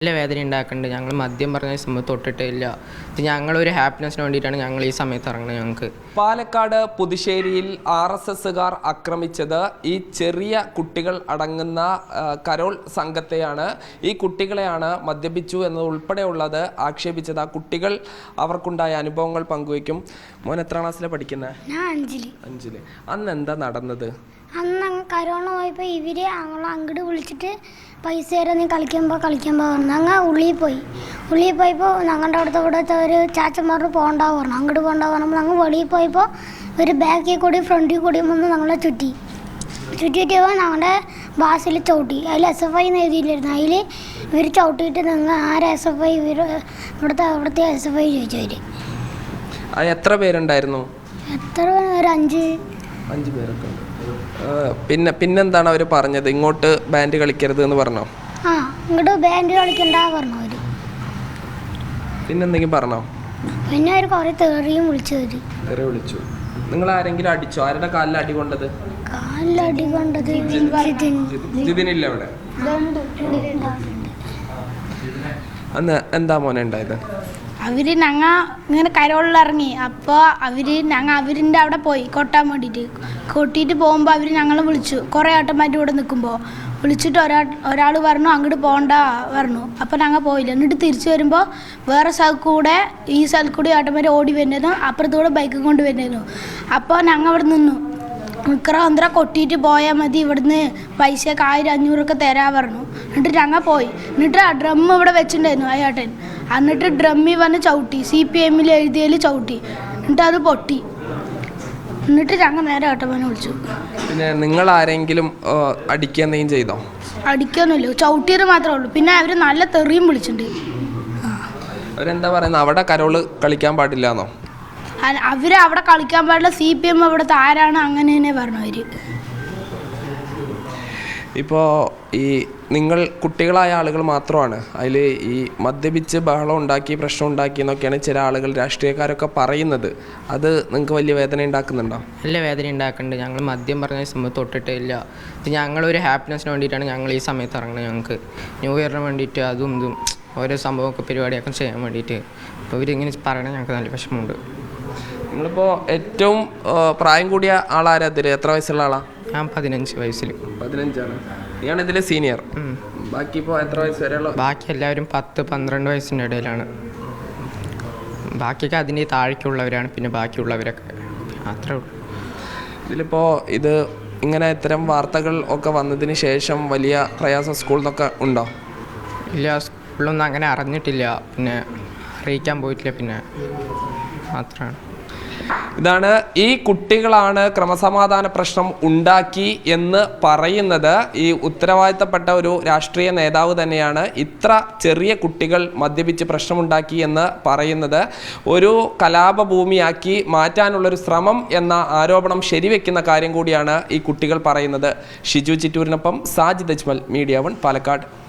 നല്ല വേദന ഉണ്ടാക്കുന്നുണ്ട്. ഞങ്ങൾ മദ്യം പറഞ്ഞ സമയത്ത് തൊട്ടിട്ടില്ല. ഞങ്ങളൊരു ഹാപ്പിനെസ്സിന് വേണ്ടിയിട്ടാണ് ഞങ്ങൾ ഈ സമയത്ത് ഇറങ്ങുന്നത്. ഞങ്ങൾക്ക് പാലക്കാട് പുതുശ്ശേരിയിൽ RSSകാർ ആക്രമിച്ചത് ഈ ചെറിയ കുട്ടികൾ അടങ്ങുന്ന കരോൾ സംഘത്തെയാണ്. ഈ കുട്ടികളെയാണ് മദ്യപിച്ചു എന്നതുൾപ്പെടെയുള്ളത് ആക്ഷേപിച്ചത്. ആ കുട്ടികൾ അവർക്കുണ്ടായ അനുഭവങ്ങൾ പങ്കുവയ്ക്കും. മോൻ എത്ര ക്ലാസ്സിലാണ് പഠിക്കുന്നത്? ഞാൻ 5. അന്ന് എന്താ നടന്നത്? അന്ന് കരോണ പോയപ്പോൾ ഇവര് അങ്ങോട്ട് വിളിച്ചിട്ട് പൈസ തരാൻ നീ കളിക്കുമ്പോൾ പറഞ്ഞു. അങ്ങ് ഉള്ളിൽ പോയപ്പോൾ ഞങ്ങളുടെ ഇവിടുത്തെ ഒരു ചാച്ചന്മാരോട് പോകണ്ടാ പറഞ്ഞു. അങ്ങോട്ട് പോകണ്ടാ പറഞ്ഞപ്പോൾ ഞങ്ങൾ വെളിയിൽ പോയപ്പോൾ ഒരു ബാക്കിൽ കൂടി ഫ്രണ്ടിൽ കൂടി വന്ന് ഞങ്ങളെ ചുറ്റിയിട്ടപ്പോൾ ഞങ്ങളുടെ ബാസിൽ ചവിട്ടി. അതിൽ SFI എന്ന് എഴുതിയില്ലായിരുന്നു. അതിൽ ഇവർ ചവിട്ടിയിട്ട് നിങ്ങൾ ആര് SFI ഇവിടുത്തെ SFI ചോദിച്ചവർ. എത്ര പേരുണ്ടായിരുന്നു? എത്ര ഒരു 5 പേരൊക്കെ. പിന്നെന്താണ് അവർ പറഞ്ഞത്? ഇങ്ങോട്ട് ബാൻഡ് കളിക്കരുത് എന്ന് പറഞ്ഞോ? ഇങ്ങോട്ട് ബാൻഡ് കളിക്കണ്ട പറഞ്ഞു അവര്. പിന്നെന്തെങ്കിലും പറഞ്ഞോ? പിന്നെ അവർ കുറെ തെറിയും വിളിച്ചു. നിങ്ങൾ ആരെങ്കിലും അടിച്ചോ? ആരുടെ കാലിൽ അടി കൊണ്ടത്? കാലിലടി കൊണ്ടത് ജിതിനില്ല അവിടെ. അന്ന് എന്താ മോനെ ഉണ്ടായത്? ഞങ്ങൾ ഇങ്ങനെ കരോളിലിറങ്ങി. അപ്പോൾ അവരിൻ്റെ അവിടെ പോയി കൊട്ടിയിട്ട് പോകുമ്പോൾ അവർ ഞങ്ങളെ വിളിച്ചു. കുറേ ഏട്ടന്മാരുടെ കൂടെ നിൽക്കുമ്പോൾ വിളിച്ചിട്ട് ഒരാൾ പറഞ്ഞു അങ്ങോട്ട് പോകണ്ട പറഞ്ഞു. അപ്പോൾ ഞങ്ങൾ പോയില്ല. എന്നിട്ട് തിരിച്ചു വരുമ്പോൾ വേറെ ഈ സ്ഥലത്ത് കൂടി ഏട്ടന്മാർ ഓടി വരുന്നതും അപ്പുറത്തൂടെ ബൈക്കും കൊണ്ട് വരുന്നതും. അപ്പോൾ ഞങ്ങൾ അവിടെ നിന്നു. മിക്കറ കൊട്ടിയിട്ട് പോയാൽ മതി, ഇവിടുന്ന് പൈസയൊക്കെ 100-500 തരാ പറഞ്ഞു. എന്നിട്ട് ഞങ്ങൾ പോയി. എന്നിട്ട് ആ ഡ്രം ഇവിടെ വെച്ചിട്ടുണ്ടായിരുന്നു ആ ഏട്ടൻ. എന്നിട്ട് ഡ്രമ്മിൽ വന്ന് ചവിട്ടി, CPM എഴുതിയതിൽ ചവിട്ടി. എന്നിട്ട് അത് പൊട്ടി. എന്നിട്ട് ഞങ്ങൾ നേരെ ഏട്ടന്മാരെ വിളിച്ചു. പിന്നെ നിങ്ങൾ ആരെങ്കിലും അടിക്കുകയെന്തെങ്കിലും ചെയ്തോ? അടിക്കൊന്നുമില്ല, ചവിട്ടിയത് മാത്രമേ ഉള്ളൂ. പിന്നെ അവർ നല്ല തെറിയും വിളിച്ചിട്ടുണ്ട്. അവരെന്താ പറയുന്നത്? അവിടെ കരോള് കളിക്കാൻ പാടില്ലാന്നോ? അവിടെ കളിക്കാൻ പാടില്ല, CPM അവിടുത്തെ ആരാണ് അങ്ങനെ തന്നെ പറഞ്ഞു അവർ. ഇപ്പോൾ ഈ നിങ്ങൾ കുട്ടികളായ ആളുകൾ മാത്രമാണ് അതിൽ ഈ മദ്യപിച്ച് ബഹളം ഉണ്ടാക്കി പ്രശ്നം ഉണ്ടാക്കി എന്നൊക്കെയാണ് ചില ആളുകൾ രാഷ്ട്രീയക്കാരൊക്കെ പറയുന്നത്. അത് നിങ്ങൾക്ക് വലിയ വേദന ഉണ്ടാക്കുന്നുണ്ടോ? നല്ല വേദന ഉണ്ടാക്കുന്നുണ്ട്. ഞങ്ങൾ മദ്യം പറഞ്ഞ സമയത്ത് തൊട്ടിട്ടില്ല. ഞങ്ങളൊരു ഹാപ്പിനെസ്സിന് വേണ്ടിയിട്ടാണ് ഞങ്ങൾ ഈ സമയത്ത് ഇറങ്ങുന്നത്. ഞങ്ങൾക്ക് ന്യൂ ഇയറിന് വേണ്ടിയിട്ട് അതും ഓരോ സംഭവമൊക്കെ പരിപാടിയൊക്കെ ചെയ്യാൻ വേണ്ടിയിട്ട്. അപ്പോൾ ഇവരിങ്ങനെ പറയണത് ഞങ്ങൾക്ക് നല്ല വിഷമമുണ്ട്. നിങ്ങളിപ്പോൾ ഏറ്റവും പ്രായം കൂടിയ ആളാരതിൽ എത്ര വയസ്സുള്ള ആളാ? ഞാൻ 15 വയസ്സിൽ. 15ആണ്. നീയാണ് ഇതിൽ സീനിയർ. ബാക്കി ഇപ്പോൾ എത്ര വയസ്സ് വരെയുള്ള? ബാക്കി എല്ലാവരും 10-12 വയസ്സിൻ്റെ ഇടയിലാണ്. ബാക്കിയൊക്കെ അതിൻ്റെ താഴേക്കുള്ളവരാണ്. പിന്നെ ബാക്കിയുള്ളവരൊക്കെ അത്രേ ഉള്ളൂ. ഇതിലിപ്പോൾ ഇങ്ങനെ ഇത്തരം വാർത്തകൾ ഒക്കെ വന്നതിന് ശേഷം വലിയ പ്രയാസം സ്കൂളിൽ നിന്നൊക്കെ ഉണ്ടോ? ഇല്ല, സ്കൂളിലൊന്നും അങ്ങനെ അറിഞ്ഞിട്ടില്ല. പിന്നെ അറിയിക്കാൻ പോയിട്ടില്ല. പിന്നെ മാത്രമാണ്. ഇതാണ് ഈ കുട്ടികളാണ് ക്രമസമാധാന പ്രശ്നം ഉണ്ടാക്കി എന്ന് പറയുന്നത്. ഈ ഉത്തരവാദിത്തപ്പെട്ട ഒരു രാഷ്ട്രീയ നേതാവ് തന്നെയാണ് ഇത്ര ചെറിയ കുട്ടികൾ മദ്യപിച്ച് പ്രശ്നമുണ്ടാക്കി എന്ന് പറയുന്നത്. ഒരു കലാപഭൂമിയാക്കി മാറ്റാനുള്ളൊരു ശ്രമം എന്ന ആരോപണം ശരിവെക്കുന്ന കാര്യം കൂടിയാണ് ഈ കുട്ടികൾ പറയുന്നത്. ഷിജു ചിറ്റൂരിനൊപ്പം സാജിദ് അജ്മൽ, മീഡിയ 1 പാലക്കാട്.